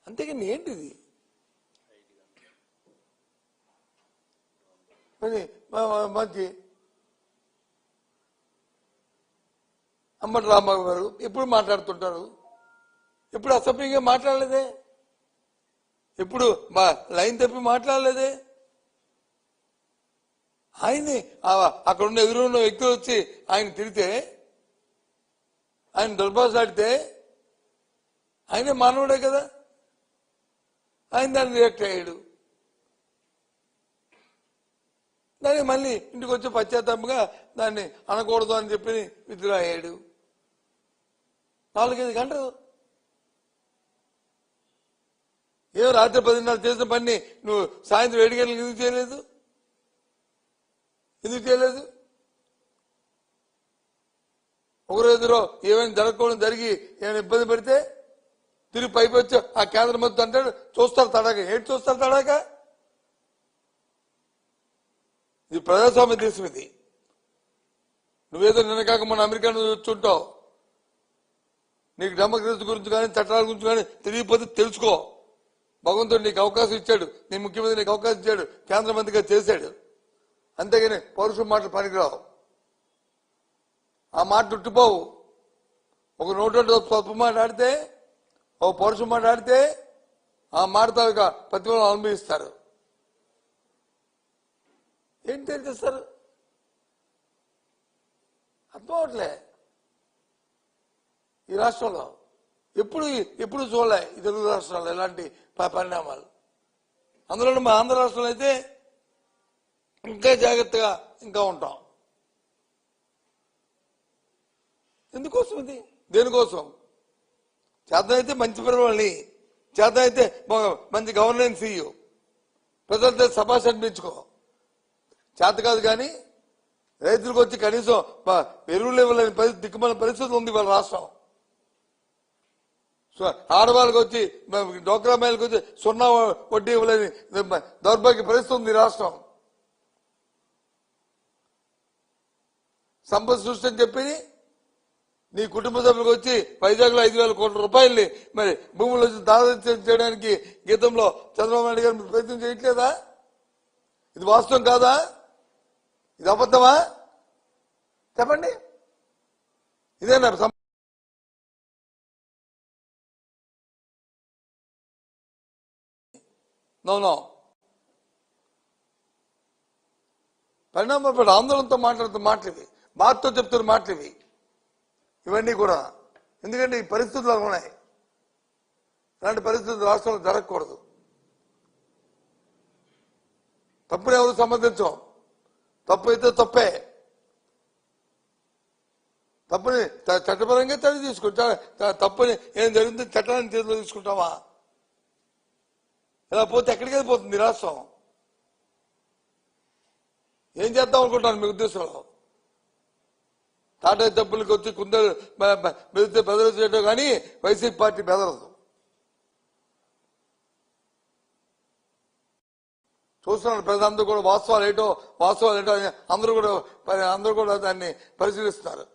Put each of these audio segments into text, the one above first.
అంతేగాని ఏంటిది మంచి అంబటి రాంబాబు గారు ఎప్పుడు మాట్లాడుతుంటారు, ఎప్పుడు అసభ్యంగా మాట్లాడలేదే, ఎప్పుడు లైన్ తప్పి మాట్లాడలేదే. ఆయన్ని అక్కడ ఉన్న ఎదురున్న వ్యక్తులు వచ్చి ఆయన తిడితే, ఆయన దుర్భాషాడితే ఆయనే మానవుడే కదా, ఆయన దాన్ని రియాక్ట్ అయ్యాడు. దాన్ని మళ్ళీ ఇంటికి వచ్చి పశ్చాత్తాపంగా దాన్ని అనకూడదు అని చెప్పి విత్డ్రా అయ్యాడు. 4-5 గంటలు ఏమో రాత్రి 10:30 చేసిన పని నువ్వు సాయంత్రం 7 గంటలకు ఎందుకు చేయలేదు? ఒకరోజులో ఏమైనా జరగకూడదు జరిగి ఏమైనా ఇబ్బంది పెడితే తిరిగి పైకి వచ్చి ఆ కేంద్రం మొత్తం అంటాడు చూస్తారు తడాక. ఏంటి చూస్తారు తడాక? ఇది ప్రజాస్వామ్య దేశం. ఇది నువ్వేదో నిన్న కాక మన అమెరికా వచ్చుంటావు, నీకు డెమోక్రసీ గురించి కానీ చట్టాల గురించి కానీ తెలియకపోతే తెలుసుకో. భగవంతుడు నీకు అవకాశం ఇచ్చాడు, నీ ముఖ్యమంత్రి నీకు అవకాశం ఇచ్చాడు, కేంద్ర మంత్రిగా చేశాడు. అంతేగాని పౌరుషం మాటలు పనికిరావు. ఆ మాట చుట్టుపోవు. ఒక నోటు తప్పు మాట్లాడితే, ఒక పౌరుషం మాట్లాడితే ఆ మాటతో ప్రతిఫలం అనుభవిస్తారు. ఏం తెలియజేస్తారు? అర్థం అవట్లే. ఈ రాష్ట్రంలో ఎప్పుడు చూడలే ఈ తెలుగు రాష్ట్రాల్లో ఇలాంటి పరిణామాలు. అందులో మా ఆంధ్ర రాష్ట్రంలో అయితే ఇంకా జాగ్రత్తగా ఇంకా ఉంటాం. ఎందుకోసం ఇది? దేనికోసం? చేతనైతే మంచి పిల్లల్ని, చేతనైతే మంచి గవర్నెన్స్ ఇయ్యు, ప్రజలతో సభాష్ అనిపించుకో. చేత కాదు కానీ రైతులకు వచ్చి కనీసం ఎరువులు ఇవ్వలేని దిక్కుమాలిన పరిస్థితి ఉంది వాళ్ళ రాష్ట్రం. ఆడవాళ్ళకి వచ్చి డోక్రా మహిళలకు వచ్చి 0 వడ్డీ ఇవ్వలేని దౌర్భాగ్య పరిస్థితి ఉంది రాష్ట్రం. సంపద సృష్టి అని చెప్పి నీ కుటుంబ సభ్యులకు వచ్చి వైజాగ్ లో 5,000 కోట్ల రూపాయల్ని మరి భూములు దాదాపు చేయడానికి గీతంలో చంద్రబాబు నాయుడు గారు ప్రయత్నం చేయట్లేదా? ఇది వాస్తవం కాదా? ఇది అబద్ధమా? చెప్పండి. ఇదేనా నో పరిణామపడి ఆందోళనతో మాట్లాడుతున్న మాటలు ఇవి, బాధతో చెప్తున్న మాటలు ఇవి. ఇవన్నీ కూడా ఎందుకంటే ఈ పరిస్థితులు ఉన్నాయి. ఇలాంటి పరిస్థితులు రాష్ట్రంలో జరగకూడదు. తప్పుని ఎవరు సమర్థించం. తప్పు అయితే తప్పే. తప్పుని చట్టపరంగా చర్య తీసుకుంటా. తప్పుని ఏం జరిగింది చట్టాన్ని చేతిలో తీసుకుంటావా? ఇలా పోతే ఎక్కడికి వెళ్ళిపోతుంది రాష్ట్రం? ఏం చేద్దాం అనుకుంటాను మీ ఉద్దేశంలో? టాటా తప్పులకి వచ్చి కుందరు బెదిరితే బెదరచేయడం కానీ వైసీపీ పార్టీ బెదరదు. చూస్తున్నాను ప్రజలందరూ కూడా వాస్తవాలు ఏంటో అందరూ కూడా దాన్ని పరిశీలిస్తున్నారు.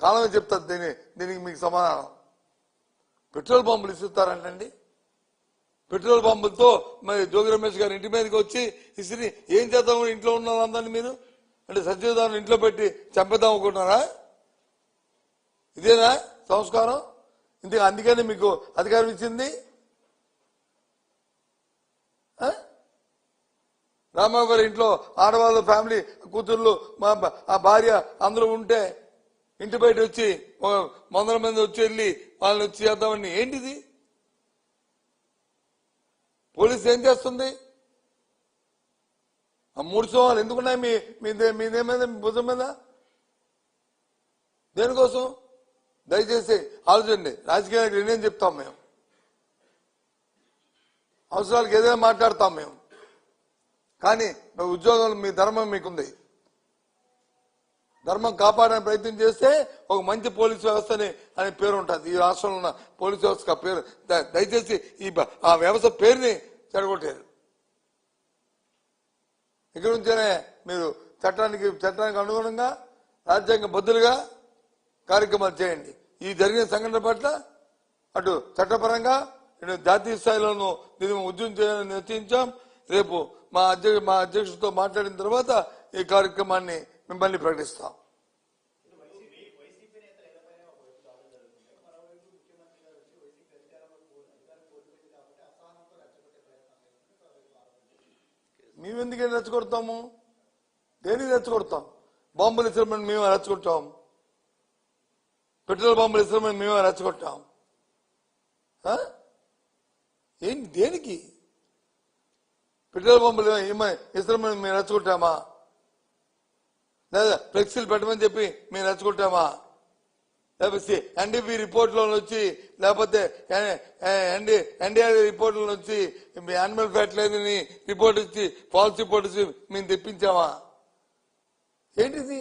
కాలమే చెప్తారు దీనికి మీకు సమాధానం. పెట్రోల్ బాంబులు ఇస్తారంటండి. పెట్రోల్ బాంబులతో మరి జోగి రమేష్ గారి ఇంటి మీదకి వచ్చి ఇసిరి ఏం చేద్దాం ఇంట్లో ఉన్న అందరినీ మీరు అంటే సత్యదాన్ని ఇంట్లో పెట్టి చంపేద్దాం అనుకుంటున్నారా? ఇదేనా సంస్కారం? అందుకని మీకు అధికారం ఇచ్చింది. రామారావు గారి ఇంట్లో ఆడవాళ్ళ ఫ్యామిలీ కూతుర్లు ఆ భార్య అందరూ ఉంటే ఇంటి బయట వచ్చి 100 మంది వచ్చి వెళ్ళి వాళ్ళని వచ్చి చేద్దామని ఏంటిది? పోలీసు ఏం చేస్తుంది? ఆ 3 సోమాలు ఎందుకున్నాయి మీదేమైంది మీ భుజం మీద? దేనికోసం? దయచేసి ఆలోచండి. రాజకీయ నాయకులు నేనేం చెప్తాం మేము, అవసరాలకు ఏదైనా మాట్లాడతాం మేము. కానీ ఉద్యోగం మీ ధర్మం మీకుంది. ధర్మం కాపాడడానికి ప్రయత్నం చేస్తే ఒక మంచి పోలీసు వ్యవస్థని అనే పేరు ఉంటుంది ఈ రాష్ట్రంలో ఉన్న పోలీసు వ్యవస్థ పేరు. దయచేసి ఆ వ్యవస్థ పేరుని చెడగొట్టారు. ఇక్కడి నుంచేనే మీరు చట్టానికి అనుగుణంగా రాజ్యాంగ బద్దులుగా కార్యక్రమాలు చేయండి. ఈ జరిగిన సంఘటన పట్ల అటు చట్టపరంగా జాతీయ స్థాయిలోనూ దీన్ని ఉద్యమం చేయాలని నిశ్చయించాం. రేపు మా అధ్యక్షుడితో మాట్లాడిన తర్వాత ఈ కార్యక్రమాన్ని మిమ్మల్ని ప్రకటిస్తాం. మేమెందుకని రెచ్చగొడతాము? దేనికి రెచ్చగొడతాం? బాంబులు ఇస్తామని మేము రెచ్చగొట్టాం, పెట్రోల్ బాంబులు ఇస్తామని మేము రెచ్చగొట్టాం. ఏంటి దేనికి? పెట్రోల్ బాంబులు ఇస్తామని మేము రెచ్చగొట్టామా? లేదా ఫ్లెక్సీలు పెట్టమని చెప్పి మేము రెచ్చగొట్టామా? లేకపోతే ఎన్డీపీ రిపోర్ట్లో వచ్చి, లేకపోతే ఎన్డీఆర్ రిపోర్ట్లో వచ్చి యానిమల్ ఫ్యాట్ లేదని రిపోర్ట్ ఇచ్చి ఫాల్స్ రిపోర్ట్ ఇచ్చి మేము తెప్పించామా? ఏంటిది?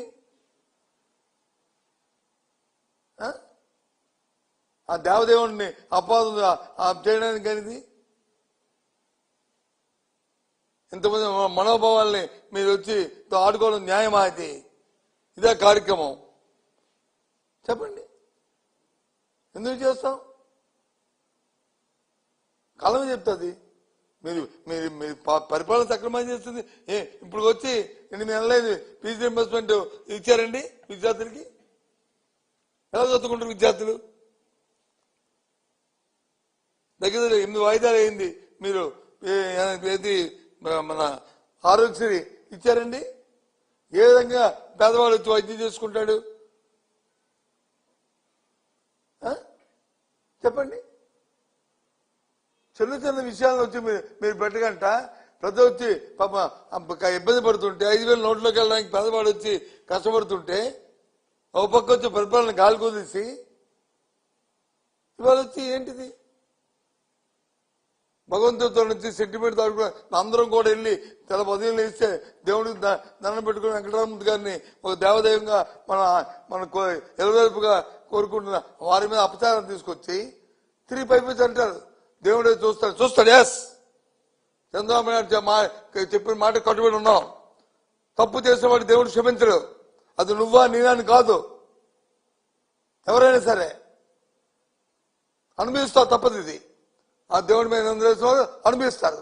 ఆ దేవదేవుడిని అపాదం చేయడానికి అనేది ఇంతమంది మనోభావాల్ని మీరు వచ్చి ఆడుకోవడం న్యాయమా? అయితే ఇదే కార్యక్రమం? చెప్పండి, ఎందుకు చేస్తాం? కాలమే చెప్తుంది. మీరు మీరు మీరు పరిపాలన సక్రమంగా చేస్తుంది. ఇప్పుడు వచ్చి 8 నెలలైంది, ఫీజు రీయింబర్స్మెంట్ ఇచ్చారండి విద్యార్థులకి? ఎలా చదువుకుంటారు విద్యార్థులు? దగ్గర 8 వాయిదాలు అయింది. మీరు ఏది మన ఆరోగ్యశ్రీ ఇచ్చారండి? ఏ విధంగా పేదవాళ్ళు వచ్చి వైద్యం చేసుకుంటాడు? చెప్పండి. చిన్న చిన్న విషయాలను వచ్చి మీరు పెట్టగంట ప్రజలు వచ్చి పాప ఇబ్బంది పడుతుంటే 5,000 నోట్లోకి వెళ్ళడానికి పేదవాడు వచ్చి కష్టపడుతుంటే ఒక పక్క వచ్చి పరిపాలన గాలి కుదిసి ఇవాళ వచ్చి ఏంటిది? భగవంతుడితో నుంచి సెంటిమెంట్ దాడుకుని అందరం కూడా వెళ్ళి తెల పదవులు ఇస్తే దేవుడికి దండం పెట్టుకుని వెంకటరామూర్తి గారిని ఒక దేవదైవంగా మన ఎలవేల్పుగా కోరుకుంటున్న వారి మీద అపచారం తీసుకొచ్చి తిరిగి పైపించి అంటారు దేవుడే చూస్తాడు. ఎస్, చంద్రబాబు నాయుడు చెప్పిన మాట కట్టుబడి ఉన్నాం. తప్పు చేసేవాడు దేవుడు క్షమించడు. అది నువ్వా నేనని కాదు, ఎవరైనా సరే అనుభవిస్తావు. తప్పదు. ఇది ఆ దేవుడి మీద అనుభవిస్తారు.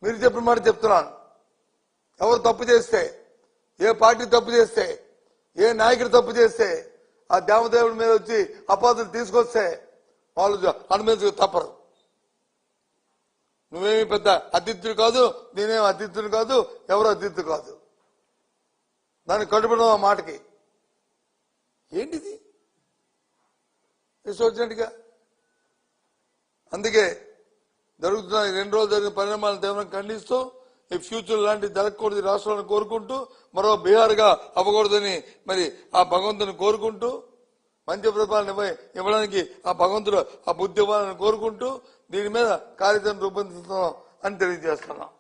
మీరు చెప్పిన మాట చెప్తున్నాను. ఎవరు తప్పు చేస్తే, ఏ పార్టీ తప్పు చేస్తే, ఏ నాయకుడు తప్పు చేస్తే ఆ దేవదేవుడి మీద వచ్చి అపాదులు తీసుకొస్తే వాళ్ళు అనుమతి తప్పరు. నువ్వేమి పెద్ద అతిథులు కాదు, నేనేమి అతిథులు కాదు, ఎవరు అతిథులు కాదు. దానికి కట్టుబడి ఆ మాటకి ఏంటిది వచ్చినట్టుగా? అందుకే జరుగుతున్న 2 రోజులు జరిగిన పరిణామాలను తీవ్రంగా ఖండిస్తూ ఈ ఫ్యూచర్ లాంటివి జరగకూడదు రాష్ట్రాలను కోరుకుంటూ, మరో బీహార్గా అవ్వకూడదని మరి ఆ భగవంతుని కోరుకుంటూ, మంచి ప్రతిపాదన ఇవ్వడానికి ఆ భగవంతుడు ఆ బుద్ధి ఇవ్వాలని కోరుకుంటూ దీని మీద కార్యాచరణ రూపొందిస్తున్నాం అని తెలియజేస్తున్నాం.